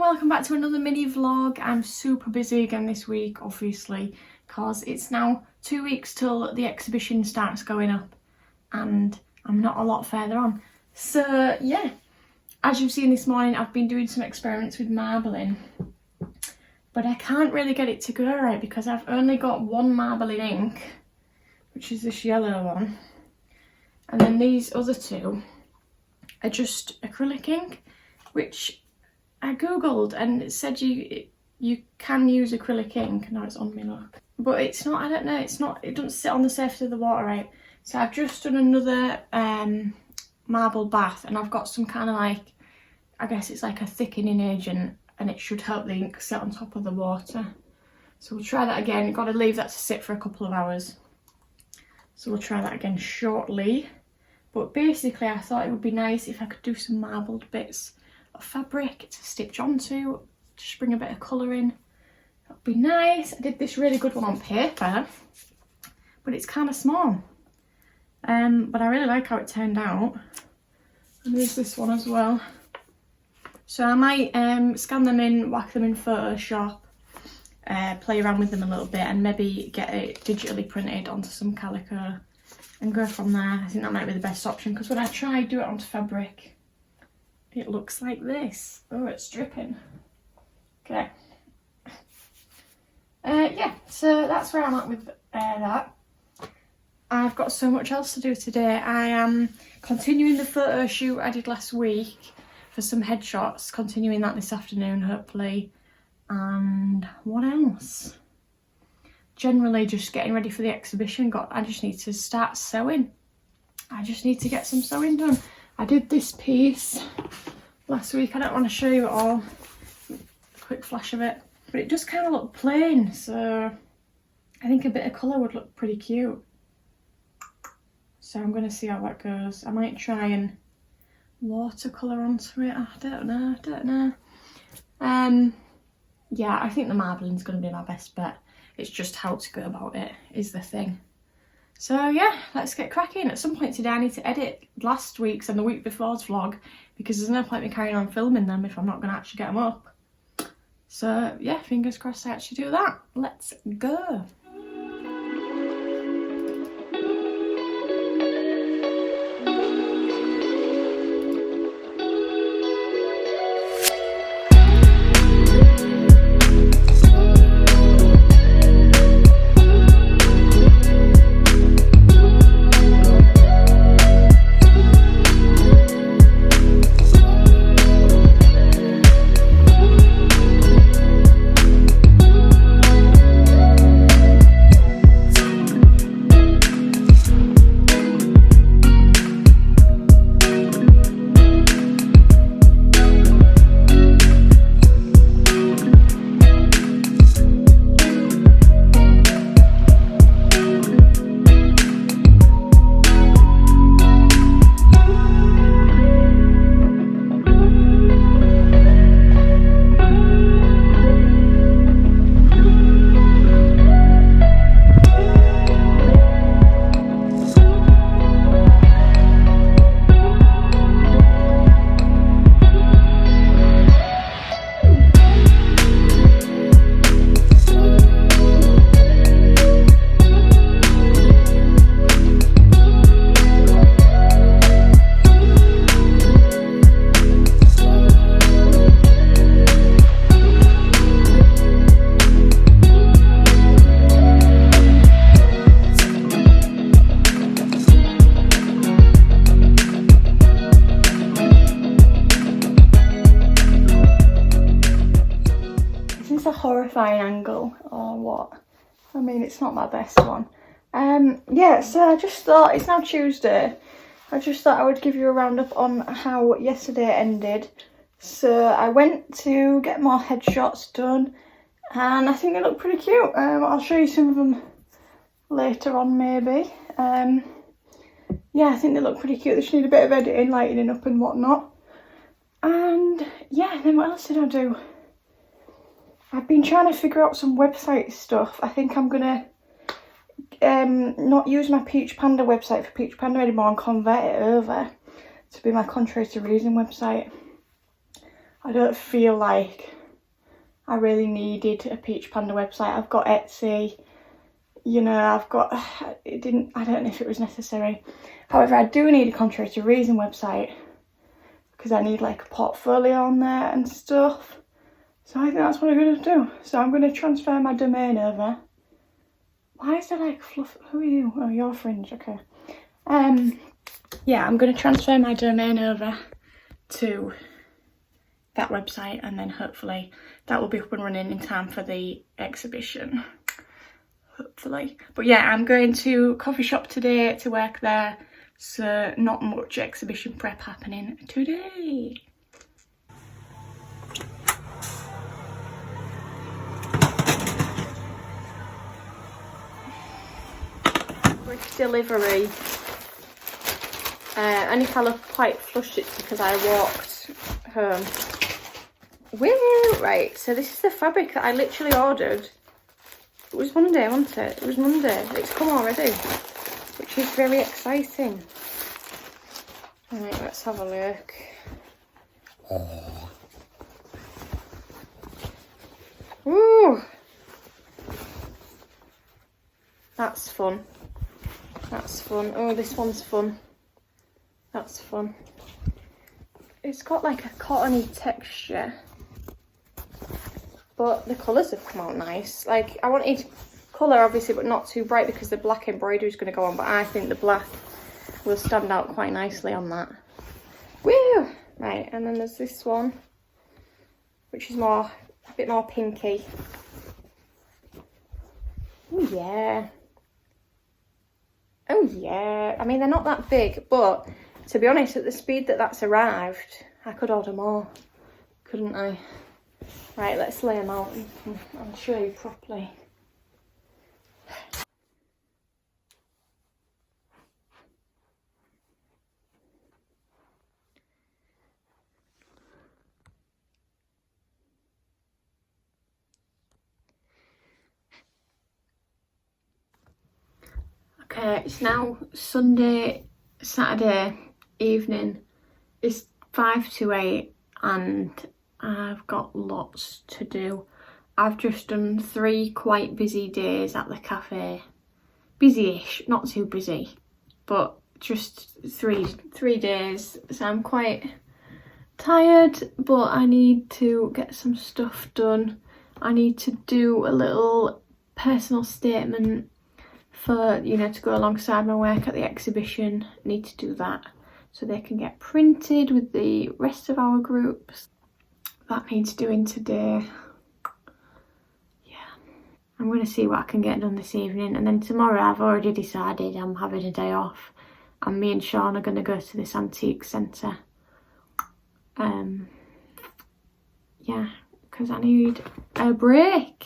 welcome back to another mini vlog. I'm super busy again this week, obviously, because it's now 2 weeks till the exhibition starts going up and I'm not a lot further on. So yeah, as you've seen this morning, I've been doing some experiments with marbling, but I can't really get it to go right because I've only got one marble in ink, which is this yellow one, and then these other two are just acrylic ink, which I googled and it said you can use acrylic ink. Now it's on me, look, but it's not, I don't know, it's not, it doesn't sit on the surface of the water right. So I've just done another marble bath, and I've got some kind of like, I guess it's like a thickening agent, and it should help the ink sit on top of the water. So we'll try that again. Got to leave that to sit for a couple of hours, so we'll try that again shortly. But basically I thought it would be nice if I could do some marbled bits of fabric to stitch onto, just bring a bit of colour in. That'd be nice. I did this really good one on paper, but it's kind of small. But I really like how it turned out. And there's this one as well. So I might scan them in, whack them in Photoshop, play around with them a little bit, and maybe get it digitally printed onto some calico and go from there. I think that might be the best option, because when I try do it onto fabric, it looks like this. Oh, it's dripping. Okay. Yeah, so that's where I'm at with that. I've got so much else to do today. I am continuing the photo shoot I did last week for some headshots, continuing that this afternoon hopefully. And what else? Generally just getting ready for the exhibition. I just need to start sewing. I just need to get some sewing done. I did this piece last week. I don't want to show you it all. A quick flash of it. But it just kind of looked plain, so I think a bit of colour would look pretty cute. So I'm going to see how that goes. I might try and watercolour onto it. I don't know. Yeah, I think the marbling's going to be my best bet. It's just how to go about it is the thing. So yeah, let's get cracking. At some point today I need to edit last week's and the week before's vlog, because there's no point in me carrying on filming them if I'm not going to actually get them up. So yeah, fingers crossed I actually do that. Let's go. Horrifying angle or what? I mean, it's not my best one. Yeah, so I just thought, it's now Tuesday, I just thought I would give you a roundup on how yesterday ended. So I went to get more headshots done, and I think they look pretty cute. I'll show you some of them later on maybe. Yeah, I think they look pretty cute. They just need a bit of editing, lightening up and whatnot. And yeah, then what else did I do? I've been trying to figure out some website stuff. I think I'm gonna not use my Peach Panda website for Peach Panda anymore and convert it over to be my Contrary to Reason website. I don't feel like I really needed a Peach Panda website. I've got Etsy, you know, I don't know if it was necessary. However, I do need a Contrary to Reason website because I need like a portfolio on there and stuff. So I think that's what I'm going to do. So I'm going to transfer my domain over. Why is there like fluff? Who are you? Oh, you're Fringe, okay. Yeah, I'm going to transfer my domain over to that website, and then hopefully that will be up and running in time for the exhibition. Hopefully. But yeah, I'm going to coffee shop today to work there, so not much exhibition prep happening today. Quick delivery. And if I look quite flushed, it's because I walked home. Woo! Right, so this is the fabric that I literally ordered. It was Monday, wasn't it? It was Monday. It's come already, which is very exciting. Right, let's have a look. Ooh! That's fun. That's fun. Oh, this one's fun. That's fun. It's got like a cottony texture, but the colours have come out nice. Like, I wanted colour obviously, but not too bright because the black embroidery is going to go on, but I think the black will stand out quite nicely on that. Woo! Right, and then there's this one, which is a bit more pinky. Oh yeah. Oh yeah. I mean, they're not that big, but to be honest, at the speed that that's arrived, I could order more, couldn't I? Right, let's lay them out and I'll show you properly. Okay, it's now Saturday evening. It's 5 to 8 and I've got lots to do. I've just done 3 quite busy days at the cafe. Busy-ish, not too busy, but just three days. So I'm quite tired, but I need to get some stuff done. I need to do a little personal statement for, you know, to go alongside my work at the exhibition. I need to do that so they can get printed with the rest of our groups. That needs doing today. Yeah, I'm going to see what I can get done this evening, and then tomorrow I've already decided I'm having a day off and me and Sean are going to go to this antique centre. Yeah, because I need a break.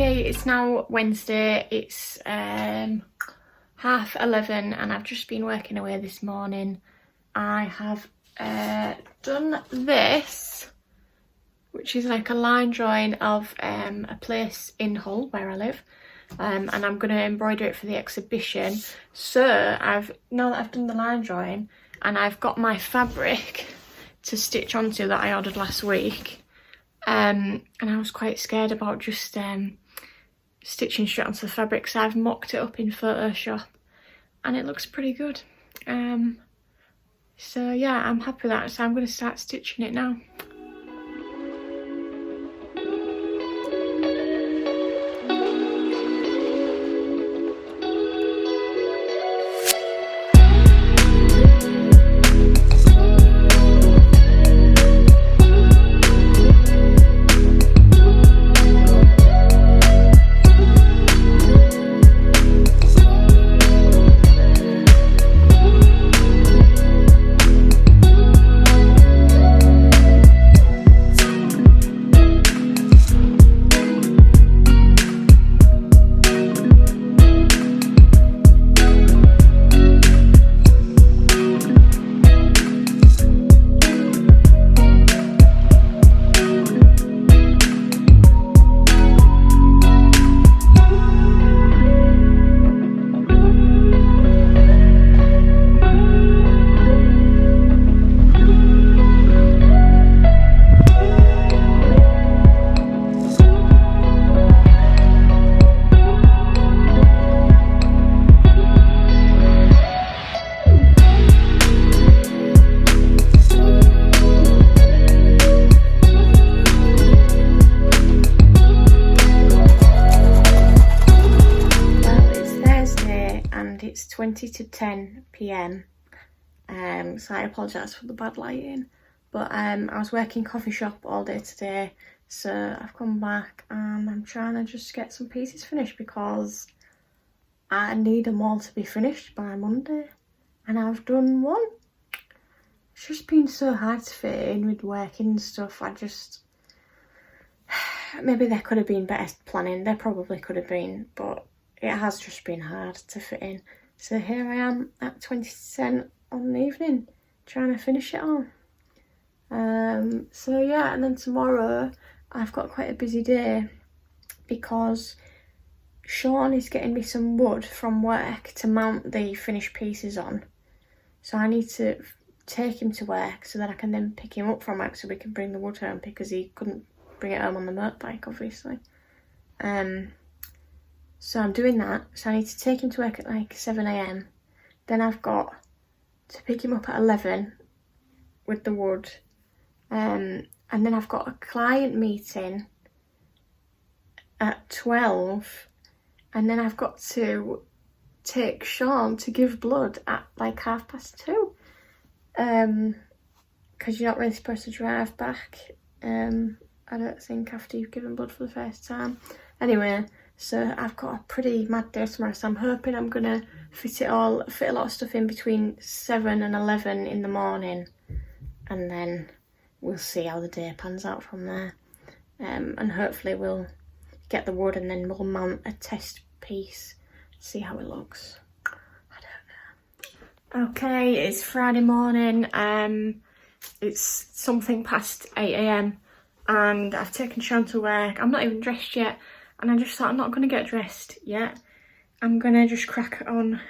It's now Wednesday, it's 11:30 and I've just been working away this morning. I have done this, which is like a line drawing of a place in Hull where I live, and I'm going to embroider it for the exhibition. So now that I've done the line drawing and I've got my fabric to stitch onto that I ordered last week, and I was quite scared about just stitching straight onto the fabric, so I've mocked it up in Photoshop and it looks pretty good. So yeah, I'm happy with that, so I'm going to start stitching it now. 20 to 10 p.m. So I apologise for the bad lighting. But I was working coffee shop all day today, so I've come back and I'm trying to just get some pieces finished because I need them all to be finished by Monday. And I've done one. It's just been so hard to fit in with working and stuff. Maybe there could have been better planning. There probably could have been, but it has just been hard to fit in. So here I am at 20 to 10 on the evening, trying to finish it all. So yeah, and then tomorrow I've got quite a busy day because Sean is getting me some wood from work to mount the finished pieces on. So I need to take him to work so that I can then pick him up from work so we can bring the wood home, because he couldn't bring it home on the motorbike, obviously. So I'm doing that. So I need to take him to work at like 7 a.m. Then I've got to pick him up at 11 with the wood. And then I've got a client meeting at 12. And then I've got to take Sean to give blood at like 2:30. Because you're not really supposed to drive back, I don't think, after you've given blood for the first time. Anyway, so I've got a pretty mad day tomorrow, so I'm hoping I'm gonna fit a lot of stuff in between 7 and 11 in the morning, and then we'll see how the day pans out from there. And hopefully we'll get the wood and then we'll mount a test piece, see how it looks. I don't know. Okay, it's Friday morning. It's something past 8 a.m. and I've taken Sean to work. I'm not even dressed yet, and I just thought I'm not going to get dressed yet. I'm going to just crack on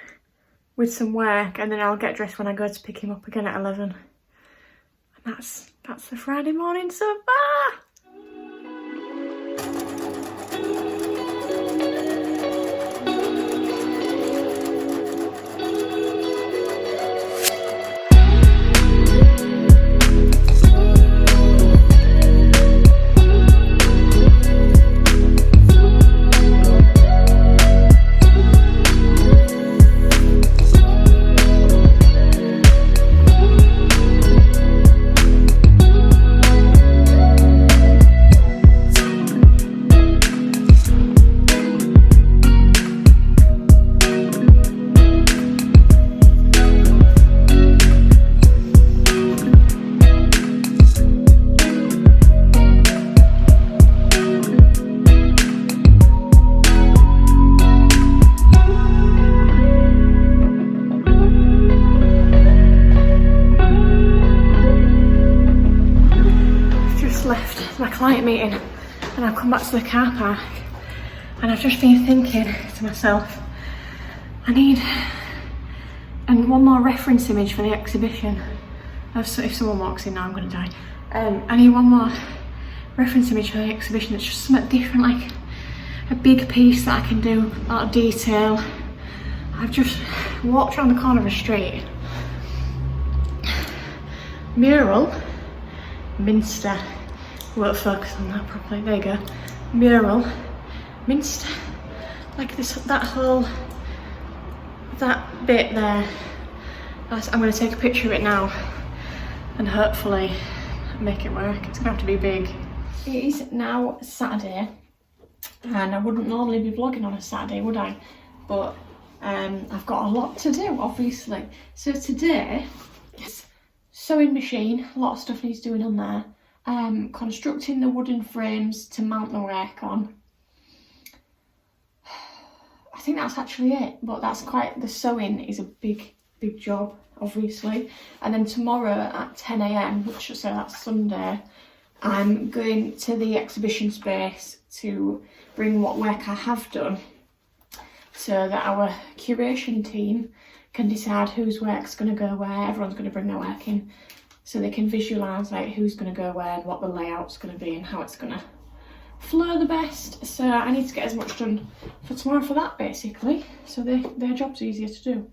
with some work, and then I'll get dressed when I go to pick him up again at 11. And that's the Friday morning so far. My client meeting and I've come back to the car park, and I've just been thinking to myself, I need one more reference image for the exhibition. So if someone walks in now, I'm going to die. I need one more reference image for the exhibition that's just something different, like a big piece that I can do, a lot of detail. I've just walked around the corner of a street. Mural, Minster. Won't focus on that properly. There you go. Mural, Minster. Like this, that bit there. I'm going to take a picture of it now and hopefully make it work. It's going to have to be big. It is now Saturday, and I wouldn't normally be vlogging on a Saturday, would I? But I've got a lot to do, obviously. So today, it's sewing machine. A lot of stuff needs doing on there. Constructing the wooden frames to mount the work on. I think that's actually it, but the sewing is a big job, obviously. And then tomorrow at 10 a.m, so that's Sunday, I'm going to the exhibition space to bring what work I have done, so that our curation team can decide whose work's going to go where. Everyone's going to bring their work in, so they can visualise like who's going to go where and what the layout's going to be and how it's going to flow the best. So I need to get as much done for tomorrow for that, basically, so their job's easier to do.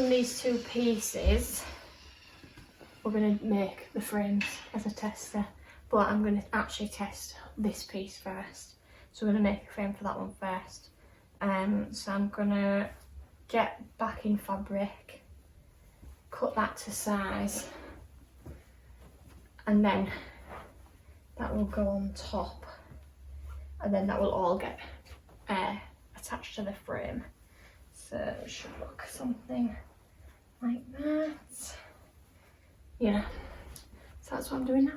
These two pieces, we're going to make the frames as a tester, but I'm going to actually test this piece first. So we're going to make a frame for that one first. So I'm going to get backing fabric, cut that to size, and then that will go on top, and then that will all get attached to the frame. So it should look something like that. Yeah, so that's what I'm doing now.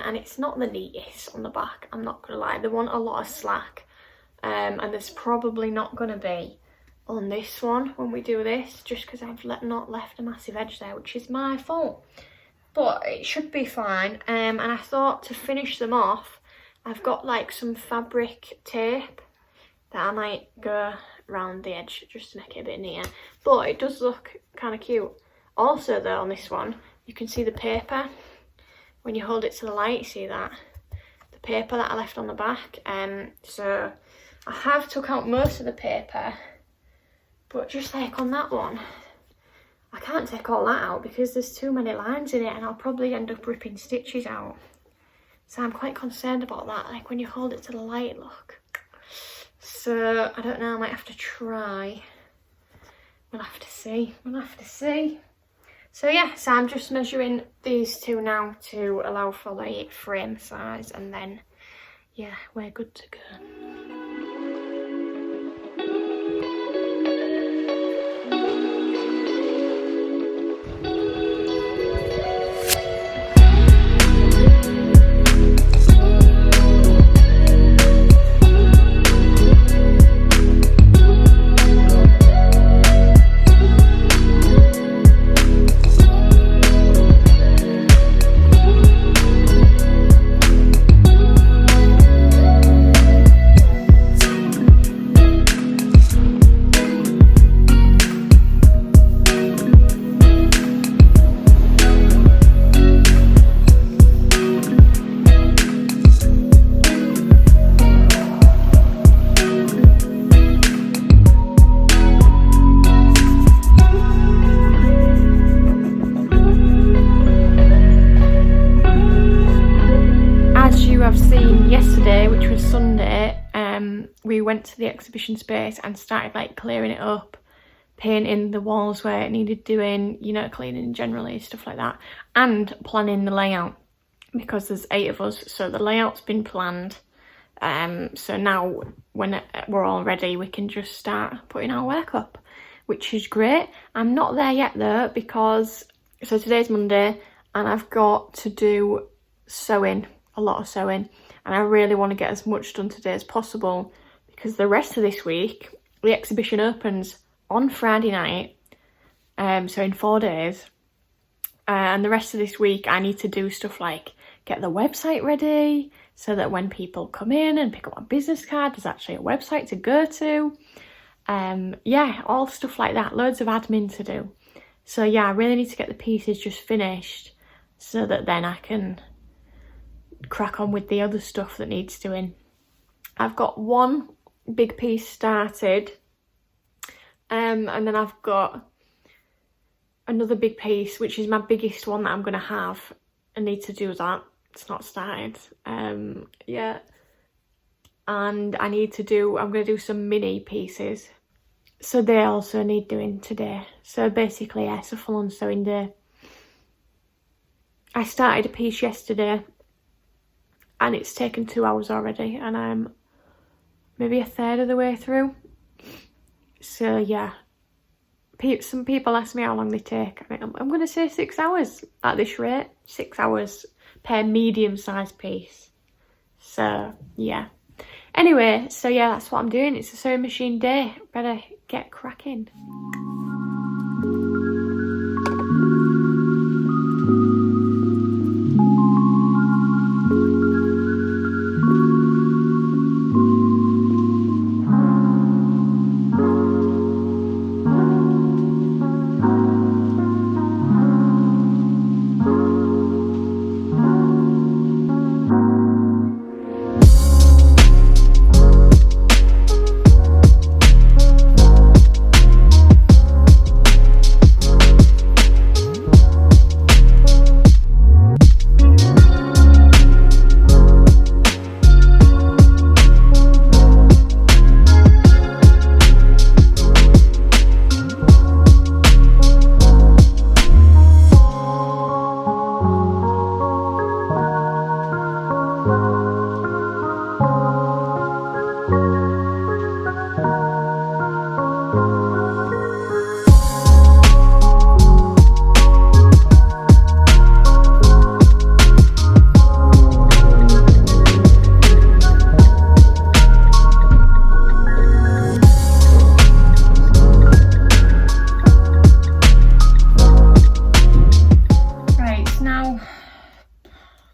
And it's not the neatest on the back, I'm not gonna lie. They want a lot of slack, and there's probably not gonna be on this one when we do this, just because I've not left a massive edge there, which is my fault, but it should be fine. And I thought to finish them off, I've got like some fabric tape that I might go around the edge just to make it a bit neater, but it does look kind of cute. Also though, on this one you can see the paper. When you hold it to the light, you see that? The paper that I left on the back. So I have took out most of the paper, but just like on that one, I can't take all that out because there's too many lines in it and I'll probably end up ripping stitches out. So I'm quite concerned about that, like when you hold it to the light, look. So I don't know, I might have to try. We'll have to see, we'll have to see. So yeah, so I'm just measuring these two now to allow for the frame size, and then yeah, we're good to go. Which was Sunday, we went to the exhibition space and started like clearing it up, painting the walls where it needed doing, you know, cleaning generally, stuff like that, and planning the layout because there's 8 of us, so the layout's been planned. So now when we're all ready, we can just start putting our work up, which is great. I'm not there yet though, because so today's Monday and I've got to do sewing, a lot of sewing. And I really want to get as much done today as possible because the rest of this week, the exhibition opens on Friday night, so in 4 days. And the rest of this week, I need to do stuff like get the website ready so that when people come in and pick up my business card, there's actually a website to go to. Yeah, all stuff like that, loads of admin to do. So yeah, I really need to get the pieces just finished so that then I can crack on with the other stuff that needs doing. I've got one big piece started, and then I've got another big piece, which is my biggest one that I'm going to have, I need to do that. It's not started yet. And I'm going to do some mini pieces. So they also need doing today. So basically, yeah, it's a full-on sewing day. I started a piece yesterday and it's taken 2 hours already, and I'm maybe a third of the way through. So yeah, some people ask me how long they take. I'm going to say 6 hours at this rate. 6 hours per medium-sized piece. So yeah. Anyway, so yeah, that's what I'm doing. It's a sewing machine day. Better get cracking.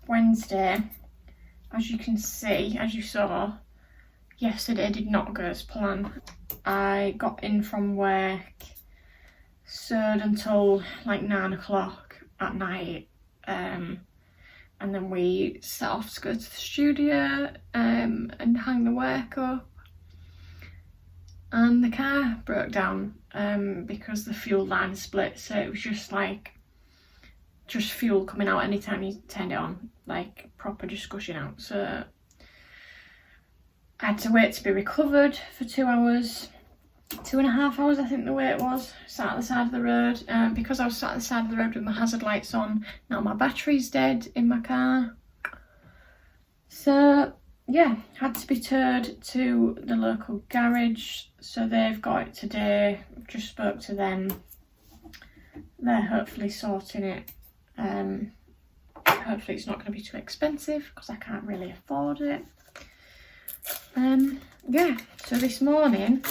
Wednesday. As you can see, as you saw, yesterday did not go as planned. I got in from work, sewed until like 9 o'clock at night, and then we set off to go to the studio and hang the work up. And the car broke down because the fuel line split, so it was just fuel coming out anytime you turned it on, like proper just gushing out. So I had to wait to be recovered for 2 hours, 2.5 hours I think the wait was, sat at the side of the road. Because I was sat at the side of the road with my hazard lights on, now my battery's dead in my car. So yeah, had to be towed to the local garage, so they've got it today. Just spoke to them, they're hopefully sorting it. Hopefully it's not going to be too expensive because I can't really afford it. Yeah, so this morning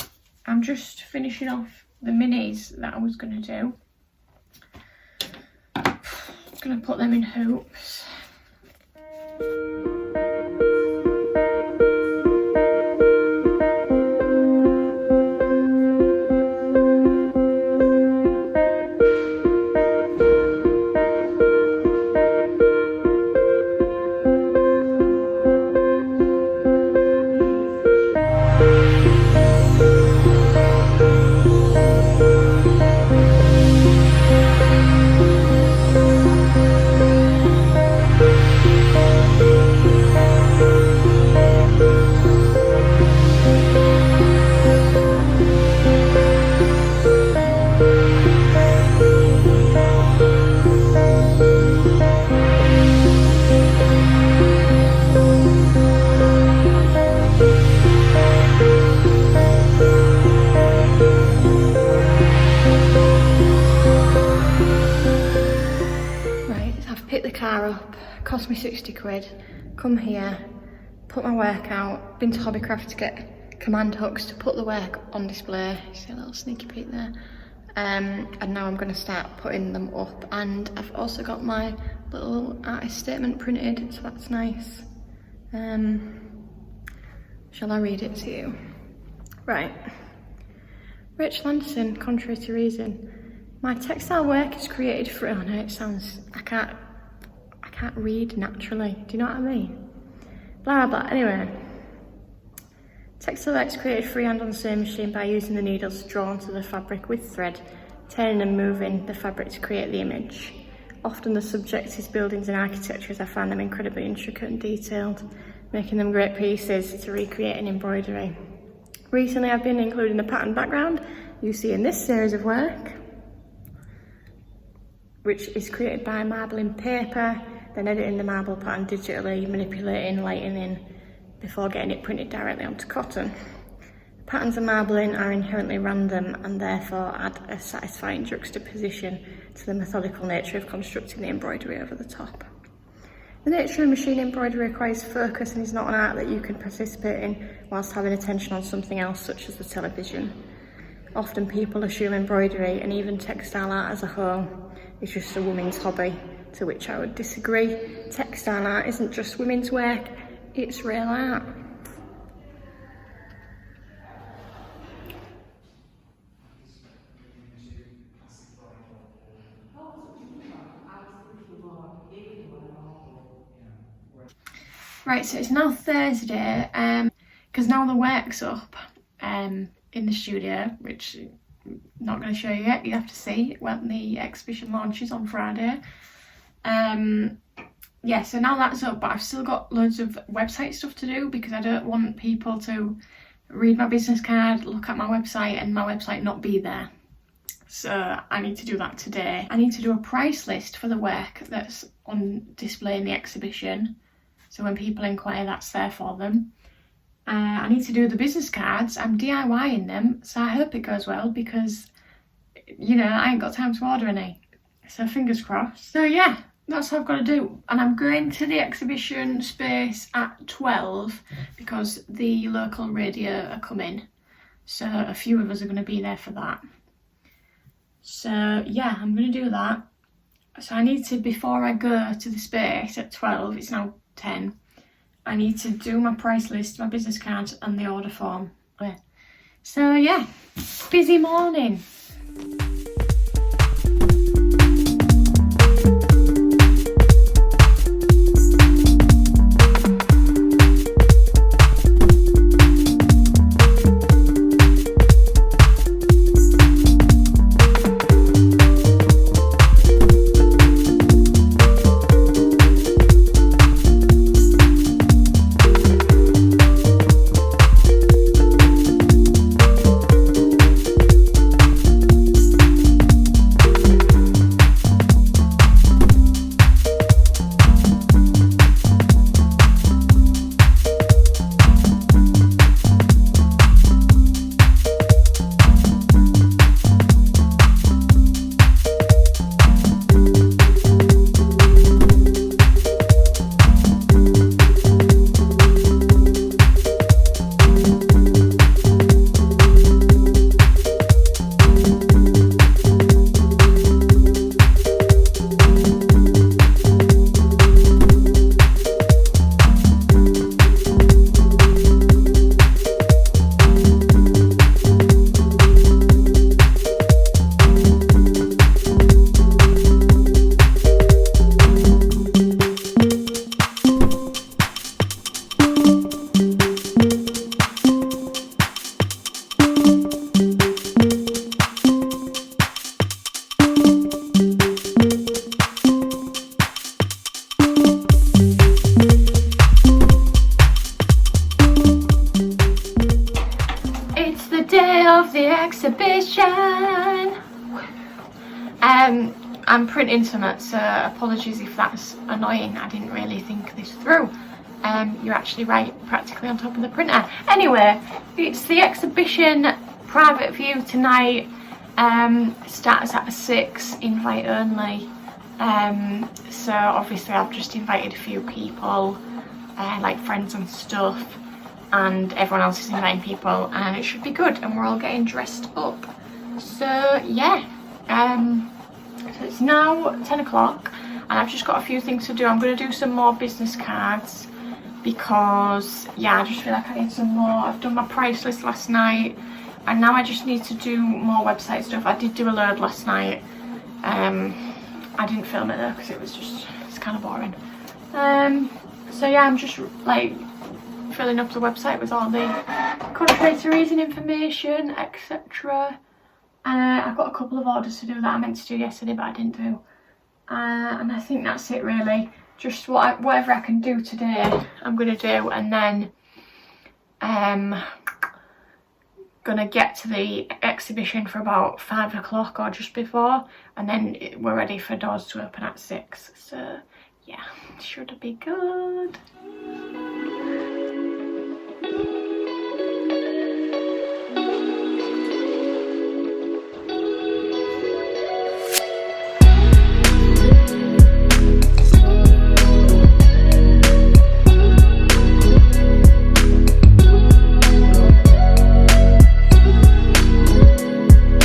I'm just finishing off the minis that I was going to do. I'm going to put them in hoops. Cost me 60 quid, come here, put my work out, been to Hobbycraft to get command hooks to put the work on display. See a little sneaky peek there. And now I'm going to start putting them up, and I've also got my little artist statement printed, so that's nice. Shall I read it to you? Right. Rach Landerson, contrary to reason. My textile work is created for, oh no, it sounds, I can't read naturally, do you know what I mean? Blah blah. Anyway, textile work is created freehand on the sewing machine by using the needles drawn to the fabric with thread, turning and moving the fabric to create the image. Often the subject is buildings and architecture, as I find them incredibly intricate and detailed, making them great pieces to recreate in embroidery. Recently I've been including the pattern background you see in this series of work, which is created by marbling paper, then editing the marble pattern digitally, manipulating, lightening, before getting it printed directly onto cotton. Patterns and marbling are inherently random and therefore add a satisfying juxtaposition to the methodical nature of constructing the embroidery over the top. The nature of machine embroidery requires focus and is not an art that you can participate in whilst having attention on something else, such as the television. Often people assume embroidery, and even textile art as a whole, is just a woman's hobby, to which I would disagree. Textile art isn't just women's work, it's real art. Right, so it's now Thursday, because now the work's up in the studio, which I'm not going to show you yet, you have to see when the exhibition launches on Friday. Yeah, so now that's up, but I've still got loads of website stuff to do because I don't want people to read my business card, look at my website and my website not be there. So I need to do that today. I need to do a price list for the work that's on display in the exhibition. So when people inquire, that's there for them. I need to do the business cards. I'm DIYing them, so I hope it goes well because, you know, I ain't got time to order any. So fingers crossed. So yeah, that's what I've got to do. And I'm going to the exhibition space at 12 because the local radio are coming. So a few of us are going to be there for that. So yeah, I'm going to do that. So I need to, before I go to the space at 12, it's now 10, I need to do my price list, my business cards and the order form. So yeah, busy morning. Of the exhibition. I'm printing something, so apologies if that's annoying. I didn't really think this through. You're actually right, practically on top of the printer. Anyway, it's the exhibition private view tonight. Starts at 6, invite only. So obviously I've just invited a few people, like friends and stuff. And everyone else is inviting people and it should be good and we're all getting dressed up. So yeah, so it's now 10 o'clock and I've just got a few things to do. I'm going to do some more business cards because yeah, I just feel like I need some more. I've done my price list last night and now I just need to do more website stuff. I did do a load last night. I didn't film it though because it's kind of boring. So yeah, I'm just like filling up the website with all the countries and information, etc. I've got a couple of orders to do that I meant to do yesterday but I didn't do. and I think that's it really. Just whatever I can do today, I'm gonna do, and then gonna get to the exhibition for about 5 o'clock or just before, and then we're ready for doors to open at 6. So yeah, should be good.